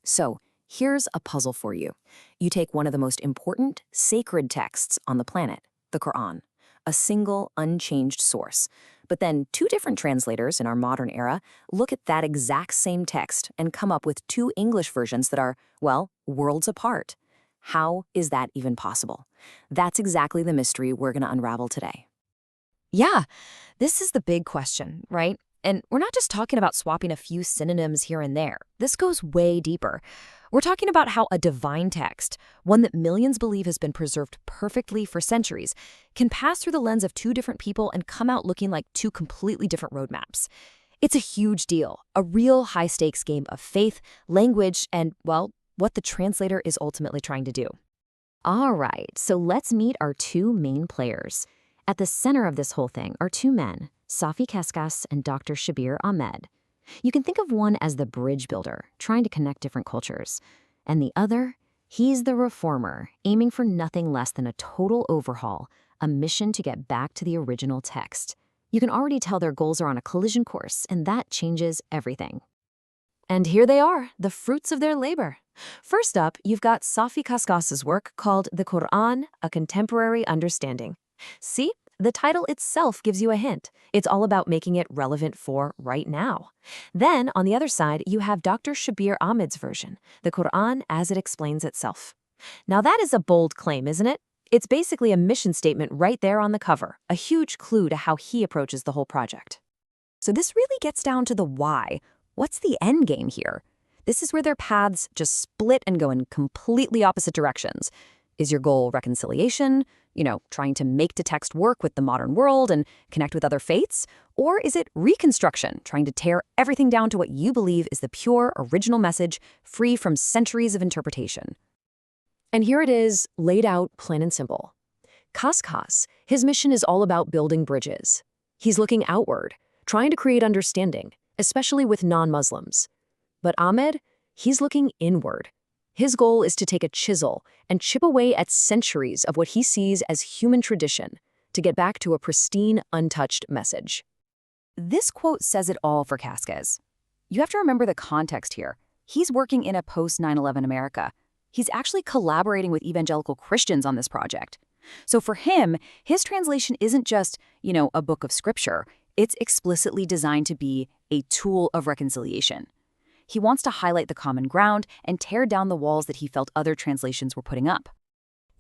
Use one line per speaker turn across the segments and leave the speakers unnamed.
So, here's a puzzle for you. You take one of the most important, sacred texts on the planet, the Qur'an, a single, unchanged source. But then two different translators in our modern era look at that exact same text and come up with two English versions that are, well, worlds apart. How is that even possible? That's exactly the mystery we're going to unravel today.
Yeah, this is the big question, right? And we're not just talking about swapping a few synonyms here and there. This goes way deeper. We're talking about how a divine text, one that millions believe has been preserved perfectly for centuries, can pass through the lens of two different people and come out looking like two completely different roadmaps. It's a huge deal, a real high-stakes game of faith, language, and, well, what the translator is ultimately trying to do.
All right, so let's meet our two main players. At the center of this whole thing are two men, Safi Kaskas and Dr. Shabbir Ahmed. You can think of one as the bridge builder, trying to connect different cultures. And the other, he's the reformer, aiming for nothing less than a total overhaul, a mission to get back to the original text. You can already tell their goals are on a collision course, and that changes everything. And here they are, the fruits of their labor. First up, you've got Safi Kaskas's work called The Qur'an, A Contemporary Understanding. See, the title itself gives you a hint. It's all about making it relevant for right now. Then, on the other side, you have Dr. Shabbir Ahmed's version, The Qur'an as it explains itself. Now that is a bold claim, isn't it? It's basically a mission statement right there on the cover, a huge clue to how he approaches the whole project. So this really gets down to the why. What's the end game here? This is where their paths just split and go in completely opposite directions. Is your goal reconciliation? Trying to make the text work with the modern world and connect with other faiths? Or is it reconstruction, trying to tear everything down to what you believe is the pure, original message, free from centuries of interpretation? And here it is, laid out plain and simple. Kaskas, his mission is all about building bridges. He's looking outward, trying to create understanding, especially with non-Muslims. But Ahmed, he's looking inward. His goal is to take a chisel and chip away at centuries of what he sees as human tradition to get back to a pristine, untouched message. This quote says it all for Kaskas. You have to remember the context here. He's working in a post-9/11 America. He's actually collaborating with evangelical Christians on this project. So for him, his translation isn't just, a book of scripture. It's explicitly designed to be a tool of reconciliation. He wants to highlight the common ground and tear down the walls that he felt other translations were putting up.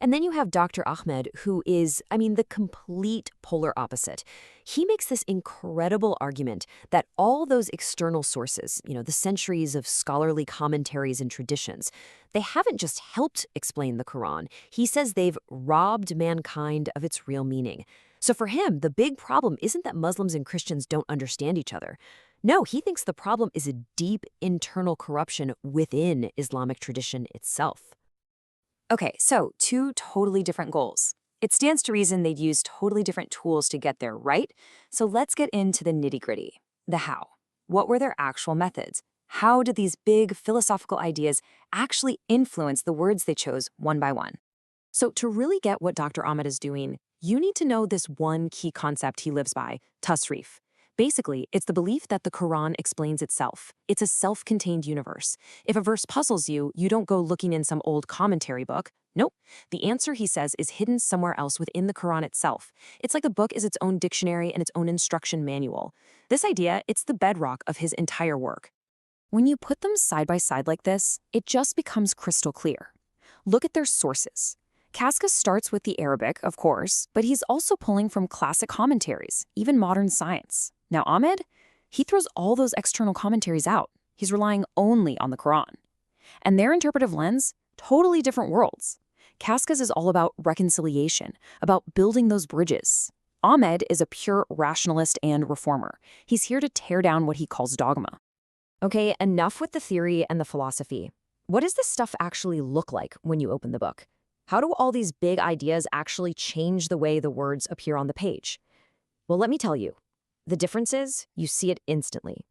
And then you have Dr. Ahmed, who is, the complete polar opposite. He makes this incredible argument that all those external sources, the centuries of scholarly commentaries and traditions, they haven't just helped explain the Quran. He says they've robbed mankind of its real meaning. So for him, the big problem isn't that Muslims and Christians don't understand each other. No, he thinks the problem is a deep internal corruption within Islamic tradition itself. Okay, so two totally different goals. It stands to reason they'd use totally different tools to get there, right? So let's get into the nitty-gritty. The how. What were their actual methods? How did these big philosophical ideas actually influence the words they chose one by one? So to really get what Dr. Ahmed is doing, you need to know this one key concept he lives by, tasrif. Basically, it's the belief that the Quran explains itself. It's a self-contained universe. If a verse puzzles you, you don't go looking in some old commentary book. Nope. The answer, he says, is hidden somewhere else within the Quran itself. It's like the book is its own dictionary and its own instruction manual. This idea, it's the bedrock of his entire work. When you put them side by side like this, it just becomes crystal clear. Look at their sources. Kaskas starts with the Arabic, of course, but he's also pulling from classic commentaries, even modern science. Now Ahmed, he throws all those external commentaries out. He's relying only on the Quran. And their interpretive lens, totally different worlds. Kaskas is all about reconciliation, about building those bridges. Ahmed is a pure rationalist and reformer. He's here to tear down what he calls dogma. Okay, enough with the theory and the philosophy. What does this stuff actually look like when you open the book? How do all these big ideas actually change the way the words appear on the page? Well, let me tell you. The difference is, you see it instantly.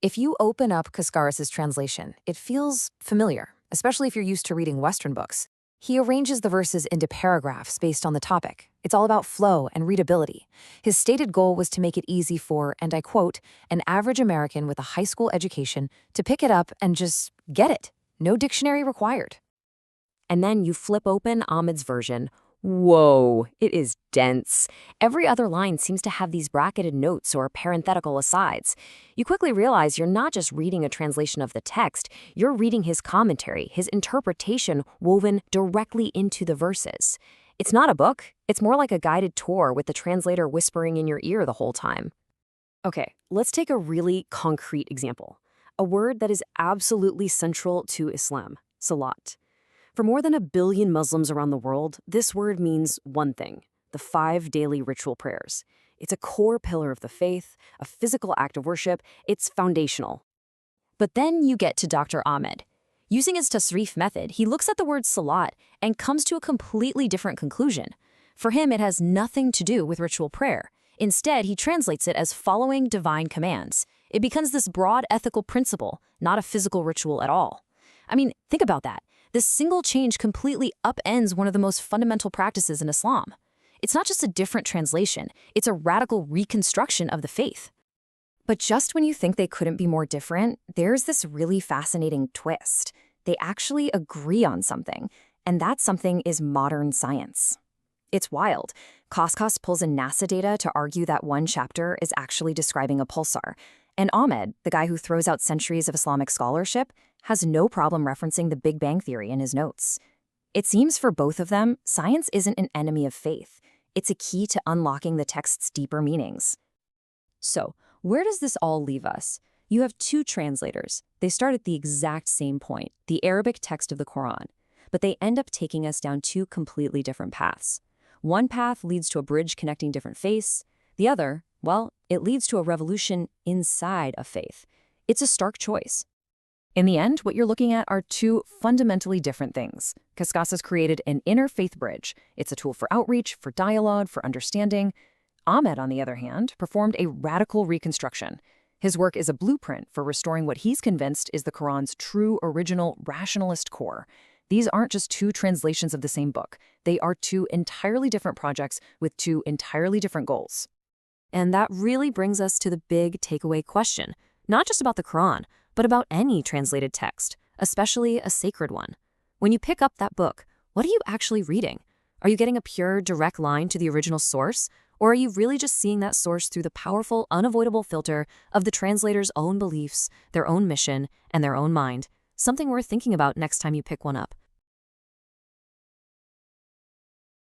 If you open up Kaskaras's translation, it feels familiar, especially if you're used to reading Western books. He arranges the verses into paragraphs based on the topic. It's all about flow and readability. His stated goal was to make it easy for, and I quote, an average American with a high school education to pick it up and just get it.
No dictionary required.
And then you flip open Ahmed's version. Whoa, it is dense. Every other line seems to have these bracketed notes or parenthetical asides. You quickly realize you're not just reading a translation of the text, you're reading his commentary, his interpretation woven directly into the verses. It's not a book, it's more like a guided tour with the translator whispering in your ear the whole time. Okay, let's take a really concrete example. A word that is absolutely central to Islam, salat. For more than 1 billion Muslims around the world, this word means one thing: the 5 daily ritual prayers. It's a core pillar of the faith, a physical act of worship. It's foundational. But then you get to Dr. Ahmed. Using his tasrif method, he looks at the word salat and comes to a completely different conclusion. For him, it has nothing to do with ritual prayer. Instead, he translates it as following divine commands. It becomes this broad ethical principle, not a physical ritual at all. I mean, think about that. This single change completely upends one of the most fundamental practices in Islam. It's not just a different translation, it's a radical reconstruction of the faith.
But just when you think they couldn't be more different, there's this really fascinating twist. They actually agree on something, and that something is modern science. It's wild. Kaskas pulls in NASA data to argue that one chapter is actually describing a pulsar. And Ahmed, the guy who throws out centuries of Islamic scholarship, has no problem referencing the Big Bang Theory in his notes. It seems for both of them, science isn't an enemy of faith. It's a key to unlocking the text's deeper meanings.
So, where does this all leave us? You have 2 translators. They start at the exact same point, the Arabic text of the Qur'an. But they end up taking us down 2 completely different paths. One path leads to a bridge connecting different faiths. The other, well, it leads to a revolution inside a faith. It's a stark choice. In the end, what you're looking at are 2 fundamentally different things. Kaskas has created an interfaith bridge. It's a tool for outreach, for dialogue, for understanding. Ahmed, on the other hand, performed a radical reconstruction. His work is a blueprint for restoring what he's convinced is the Quran's true, original, rationalist core. These aren't just 2 translations of the same book. They are 2 entirely different projects with 2 entirely different goals. And that really brings us to the big takeaway question, not just about the Quran, but about any translated text, especially a sacred one. When you pick up that book, what are you actually reading? Are you getting a pure, direct line to the original source? Or are you really just seeing that source through the powerful, unavoidable filter of the translator's own beliefs, their own mission, and their own mind? Something worth thinking about next time you pick one up.